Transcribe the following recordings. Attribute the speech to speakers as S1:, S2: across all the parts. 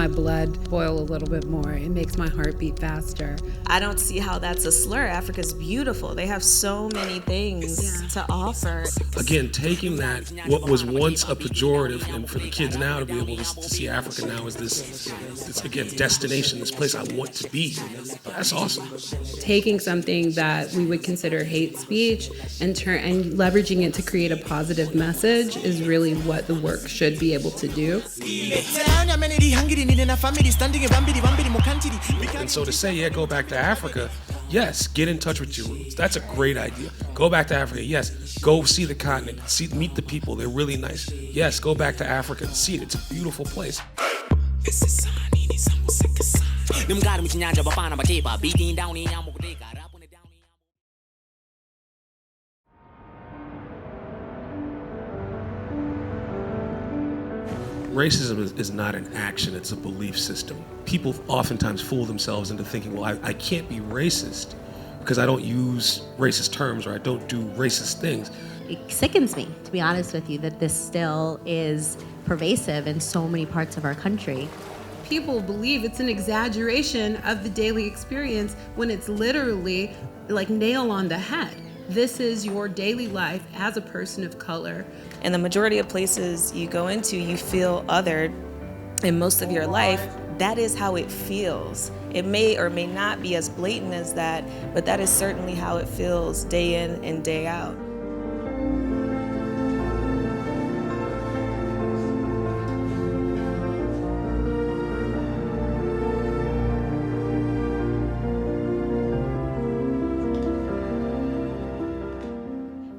S1: my blood boil a little bit more. It makes my heart beat faster.
S2: I don't see how that's a slur. Africa's beautiful. They have so many things to offer.
S3: Again, taking that, what was once a pejorative, and for the kids now to be able to see Africa now as this again, destination, this place I want to be. That's awesome.
S1: Taking something that we would consider hate speech and leveraging it to create a positive message is really what the work should be able to do.
S3: And so to say, yeah, go back to Africa, yes, get in touch with your roots. That's a great idea. Go back to Africa, yes. Go see the continent, meet the people. They're really nice. Yes, go back to Africa and see it. It's a beautiful place. Racism is not an action, it's a belief system. People oftentimes fool themselves into thinking, well, I can't be racist because I don't use racist terms or I don't do racist things.
S4: It sickens me, to be honest with you, that this still is pervasive in so many parts of our country.
S1: People believe it's an exaggeration of the daily experience when it's literally like nail on the head. This is your daily life as a person of color.
S2: In the majority of places you go into, you feel othered in most of your life. That is how it feels. It may or may not be as blatant as that, but that is certainly how it feels day in and day out.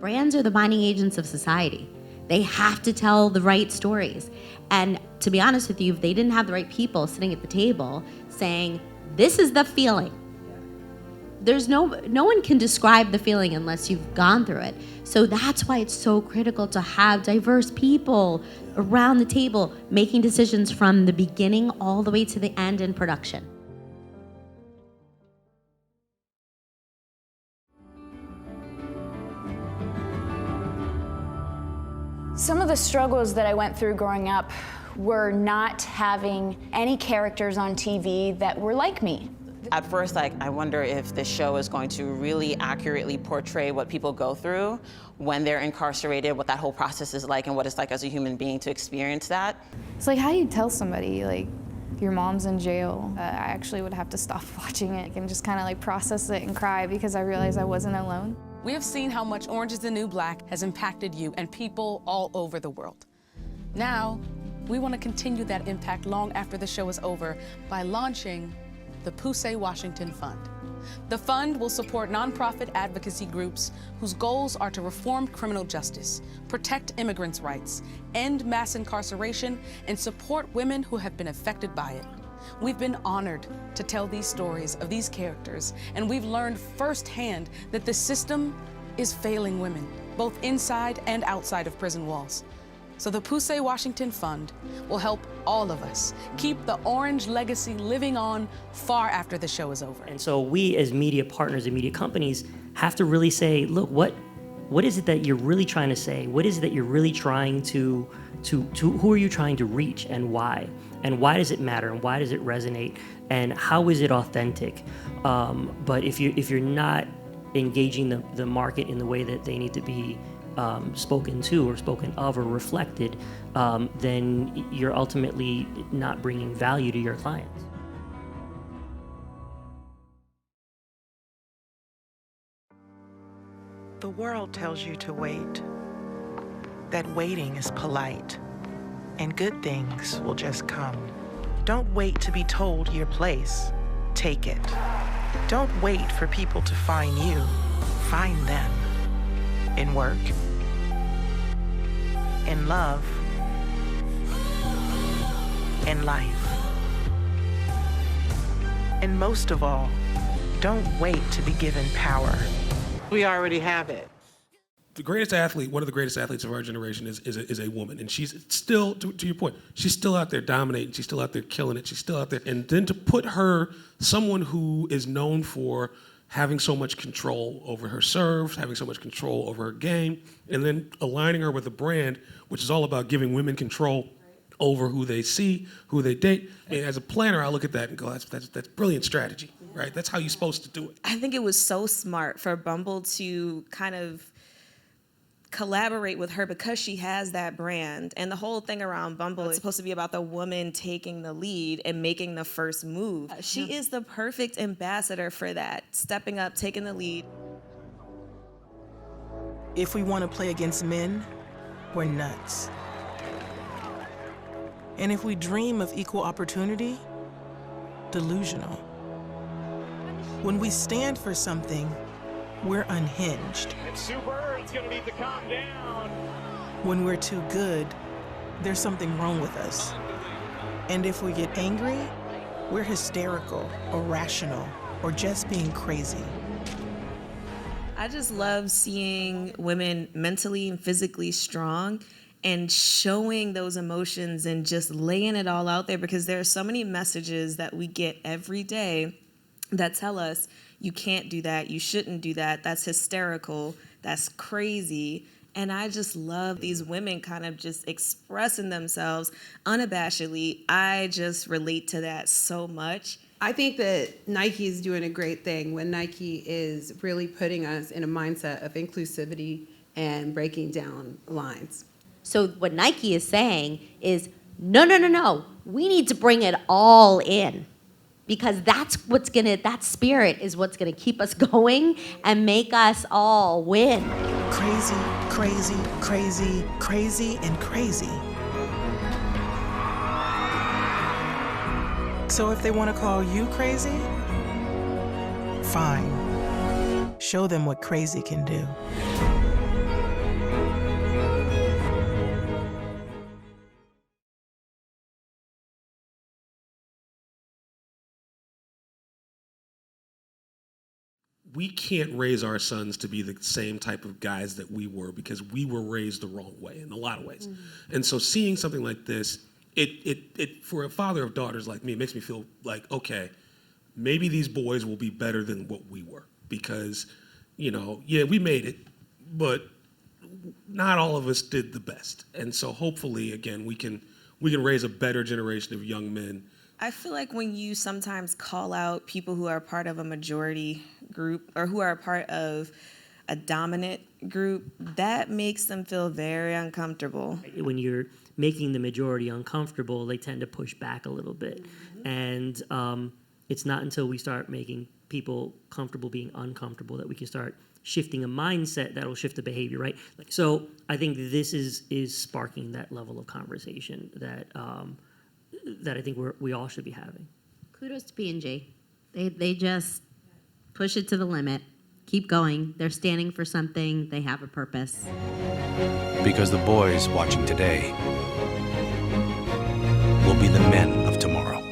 S4: Brands are the binding agents of society. They have to tell the right stories. And to be honest with you, if they didn't have the right people sitting at the table saying, this is the feeling, there's no one can describe the feeling unless you've gone through it. So that's why it's so critical to have diverse people around the table making decisions from the beginning all the way to the end in production.
S5: Some of the struggles that I went through growing up were not having any characters on TV that were like me.
S6: At first, I wonder if this show is going to really accurately portray what people go through when they're incarcerated, what that whole process is like, and what it's like as a human being to experience that.
S5: It's like, how do you tell somebody, like, your mom's in jail? I actually would have to stop watching it and just kind of like process it and cry because I realized I wasn't alone.
S7: We have seen how much Orange is the New Black has impacted you and people all over the world. Now, we want to continue that impact long after the show is over by launching the Pusey Washington Fund. The fund will support nonprofit advocacy groups whose goals are to reform criminal justice, protect immigrants' rights, end mass incarceration, and support women who have been affected by it. We've been honored to tell these stories of these characters, and we've learned firsthand that the system is failing women, both inside and outside of prison walls. So the Pusey Washington Fund will help all of us keep the Orange legacy living on far after the show is over.
S8: And so we as media partners and media companies have to really say, look, what is it that you're really trying to say? What is it that you're really trying to who are you trying to reach and why? And why does it matter and why does it resonate? And how is it authentic? But if you're not engaging the market in the way that they need to be spoken to or spoken of or reflected, then you're ultimately not bringing value to your clients.
S9: The world tells you to wait, that waiting is polite, and good things will just come. Don't wait to be told your place, take it. Don't wait for people to find you, find them. In work, in love, in life. And most of all, don't wait to be given power. We already have it.
S3: The greatest athlete, one of the greatest athletes of our generation is a woman. And she's still, to your point, she's still out there dominating. She's still out there killing it. She's still out there. And then to put her, someone who is known for having so much control over her serves, having so much control over her game, and then aligning her with a brand which is all about giving women control over who they see, who they date. And as a planner, I look at that and go, that's brilliant strategy, right? That's how you're supposed to do it.
S2: I think it was so smart for Bumble to kind of collaborate with her because she has that brand. And the whole thing around Bumble is supposed to be about the woman taking the lead and making the first move. She is the perfect ambassador for that, stepping up, taking the lead.
S9: If we want to play against men, we're nuts. And if we dream of equal opportunity, delusional. When we stand for something, we're unhinged.
S10: It's super, it's gonna need to calm down.
S9: When we're too good, there's something wrong with us. And if we get angry, we're hysterical, irrational, or just being crazy.
S2: I just love seeing women mentally and physically strong and showing those emotions and just laying it all out there, because there are so many messages that we get every day that tell us you can't do that, you shouldn't do that, that's hysterical, that's crazy. And I just love these women kind of just expressing themselves unabashedly. I just relate to that so much.
S1: I think that Nike is doing a great thing when Nike is really putting us in a mindset of inclusivity and breaking down lines.
S4: So what Nike is saying is, no. We need to bring it all in, because that's that spirit is what's gonna keep us going and make us all win.
S9: Crazy, crazy, crazy, crazy, and crazy. So if they want to call you crazy, fine. Show them what crazy can do.
S3: We can't raise our sons to be the same type of guys that we were, because we were raised the wrong way in a lot of ways. And so seeing something like this, it for a father of daughters like me, it makes me feel like, okay, maybe these boys will be better than what we were, because, yeah, we made it, but not all of us did the best. And so hopefully, again, we can raise a better generation of young men.
S2: I feel like when you sometimes call out people who are part of a majority group or who are a part of a dominant group, that makes them feel very uncomfortable.
S8: When you're making the majority uncomfortable, they tend to push back a little bit. And it's not until we start making people comfortable being uncomfortable that we can start shifting a mindset that'll shift the behavior, right? So I think this is sparking that level of conversation that I think we all should be having.
S4: Kudos to P&G. They just push it to the limit, keep going. They're standing for something. They have a purpose.
S11: Because the boys watching today will be the men of tomorrow.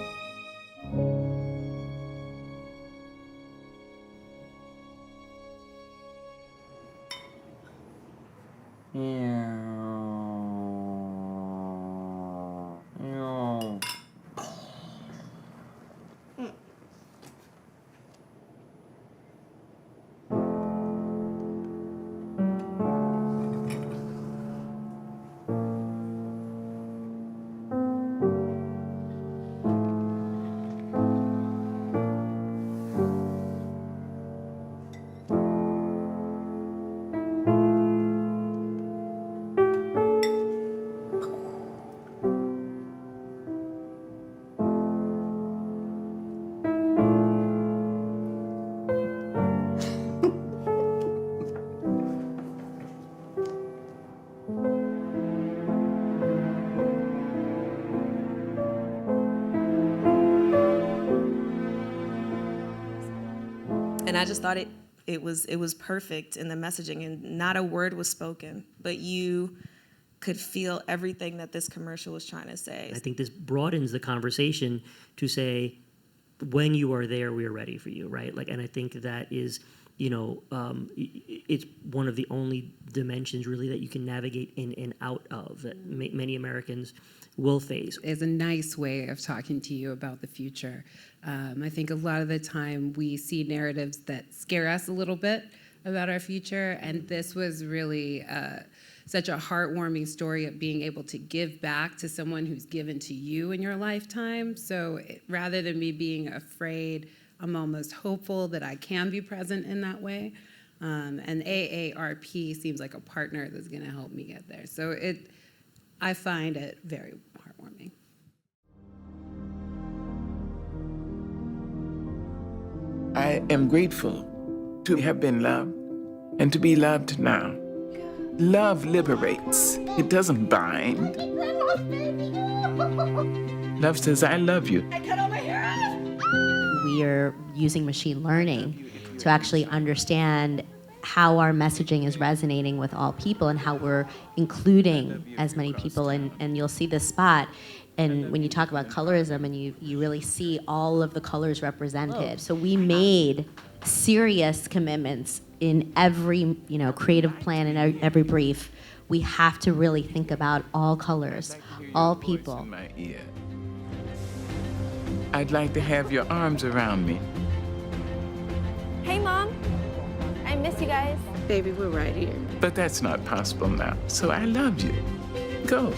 S2: And I just thought it was perfect in the messaging, and not a word was spoken, but you could feel everything that this commercial was trying to say.
S8: I think this broadens the conversation to say, when you are there, we are ready for you, right? And I think that is, it's one of the only dimensions really that you can navigate in and out of that many Americans will face.
S1: Is a nice way of talking to you about the future. I think a lot of the time we see narratives that scare us a little bit about our future, and this was really such a heartwarming story of being able to give back to someone who's given to you in your lifetime. So rather than me being afraid, I'm almost hopeful that I can be present in that way. And AARP seems like a partner that's going to help me get there. So I find it very heartwarming.
S12: I am grateful to have been loved and to be loved now. Love liberates. It doesn't bind. Love says, I love you.
S4: We are using machine learning to actually understand how our messaging is resonating with all people and how we're including as many people. And you'll see this spot. And when you talk about colorism and you really see all of the colors represented. So we made serious commitments in every creative plan and every brief. We have to really think about all colors, all people.
S12: In my ear. I'd like to have your arms around me.
S13: Hey, Mom. I miss you guys.
S12: Baby, we're right here. But that's not possible now, so I love you. Go.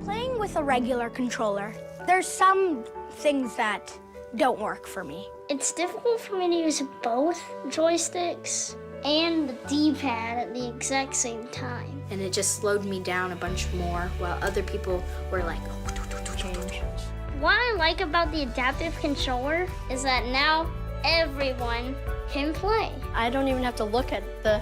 S13: Playing with a regular controller, there's some things that don't work for me.
S14: It's difficult for me to use both joysticks and the D-pad at the exact same time.
S13: And it just slowed me down a bunch more, while other people were like, change.
S14: What I like about the adaptive controller is that now everyone can play.
S13: I don't even have to look at the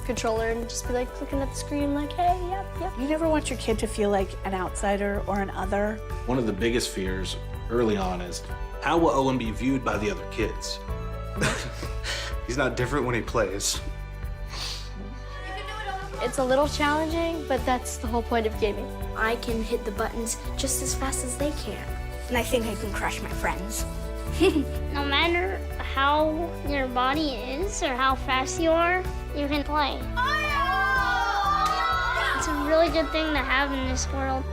S13: controller and just be like looking at the screen like, hey, yep.
S15: You never want your kid to feel like an outsider or an other.
S16: One of the biggest fears early on is, how will Owen be viewed by the other kids? He's not different when he plays.
S13: It's a little challenging, but that's the whole point of gaming. I can hit the buttons just as fast as they can. And I think I can crush my friends.
S14: No matter how your body is or how fast you are, you can play. It's a really good thing to have in this world.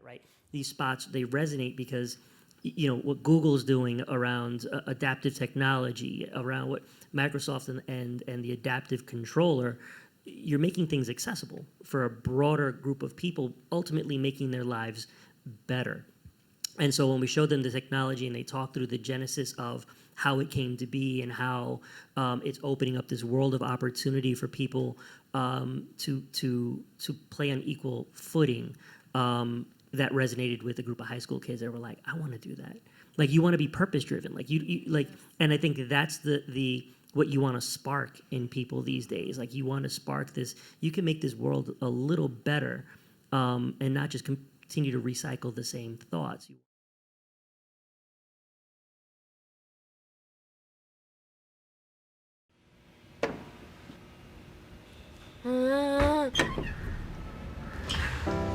S8: Right. These spots, they resonate because what Google's doing around adaptive technology, around what Microsoft and the adaptive controller, you're making things accessible for a broader group of people, ultimately making their lives better. And so when we showed them the technology and they talked through the genesis of how it came to be and how it's opening up this world of opportunity for people to play on equal footing, that resonated with a group of high school kids that were like, I want to do that. Like, you want to be purpose driven. Like you like, and I think that's the what you want to spark in people these days. Like, you want to spark this. You can make this world a little better, and not just continue to recycle the same thoughts.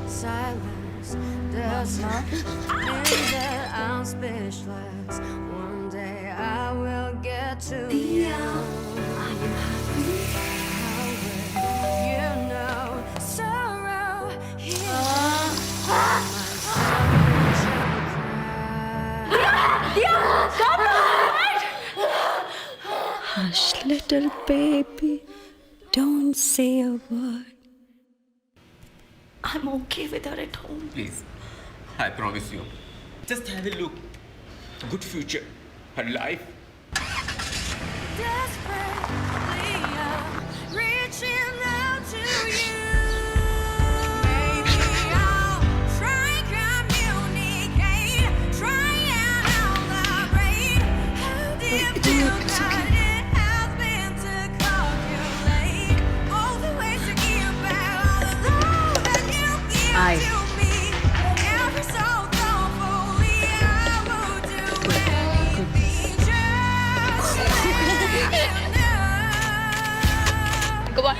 S17: Silence does not mean that I'm speechless. One day I will get to you. Are you happy? You know, sorrow
S18: Hush, little baby, don't say a word. I'm okay with her at home.
S19: Please, I promise you. Just have a look. Good future. Her life.
S17: desperately I'm reaching out to you. Maybe I'll try communicate, try and elaborate how deep you got it has been to calculate all the ways to give back all the love that you give to me. Every so thoughtfully I will do anything just to let you know.
S13: Come on.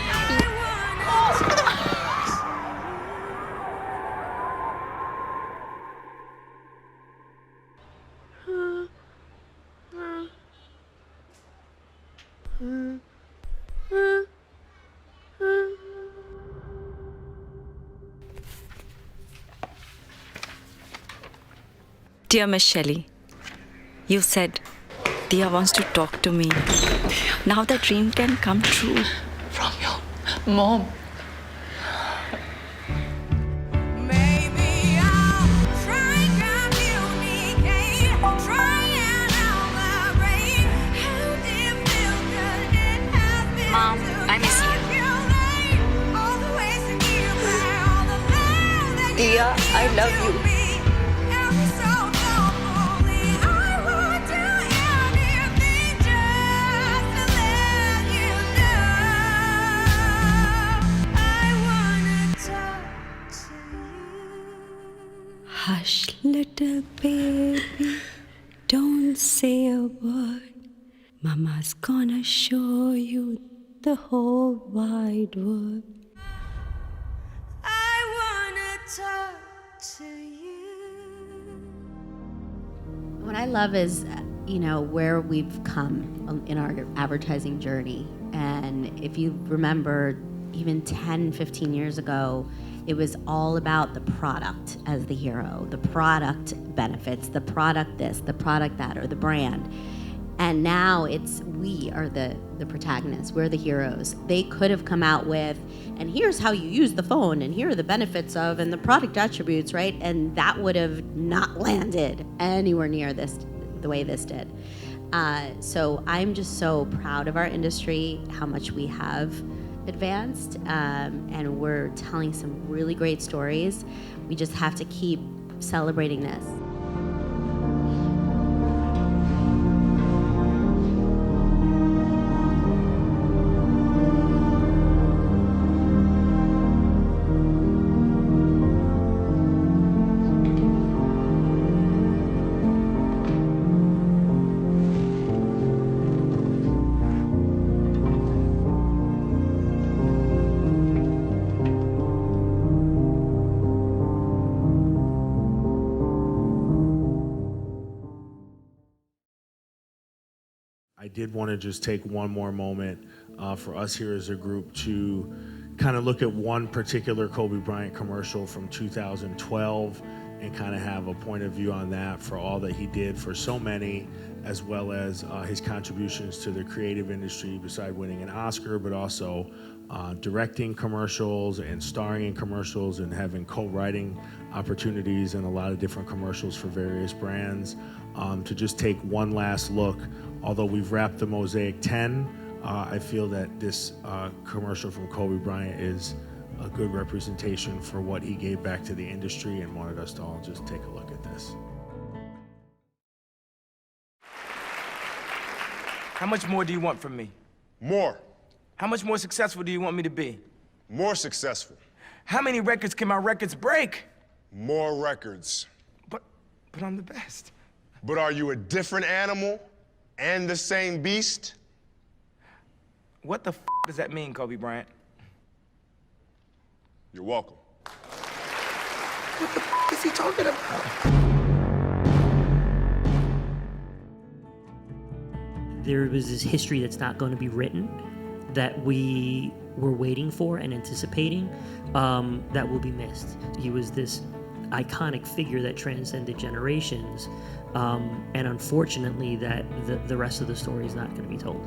S18: Dear Miss Shelley, you said Dia wants to talk to me. Now the dream can come true.
S20: From your mom.
S18: Mom, I miss you. Dia, I love you. Hush, little baby, don't say a word. Mama's gonna show you the whole wide world.
S17: I wanna talk to you.
S4: What I love is, where we've come in our advertising journey. And if you remember, even 10, 15 years ago, it was all about the product as the hero, the product benefits, the product this, the product that, or the brand. And now we are the protagonists, we're the heroes. They could have come out with, and here's how you use the phone, and here are the benefits of, and the product attributes, right? And that would have not landed anywhere near this, the way this did. So I'm just so proud of our industry, how much we have advanced, and we're telling some really great stories. We just have to keep celebrating this.
S21: I did want to just take one more moment for us here as a group to kind of look at one particular Kobe Bryant commercial from 2012 and kind of have a point of view on that for all that he did for so many, as well as his contributions to the creative industry beside winning an Oscar, but also directing commercials and starring in commercials and having co-writing opportunities in a lot of different commercials for various brands. To just take one last look, although we've wrapped the Mosaic 10, I feel that this commercial from Kobe Bryant is a good representation for what he gave back to the industry, and wanted us to all just take a look at this.
S22: How much more do you want from me?
S23: More.
S22: How much more successful do you want me to be?
S23: More successful.
S22: How many records can my records break?
S23: More records.
S22: But I'm the best.
S23: But are you a different animal and the same beast?
S22: What the f does that mean, Kobe Bryant?
S23: You're welcome.
S22: What the f is he talking about?
S8: There was this history that's not going to be written, that we were waiting for and anticipating, that will be missed. He was this iconic figure that transcended generations, and unfortunately that the rest of the story is not going to be told.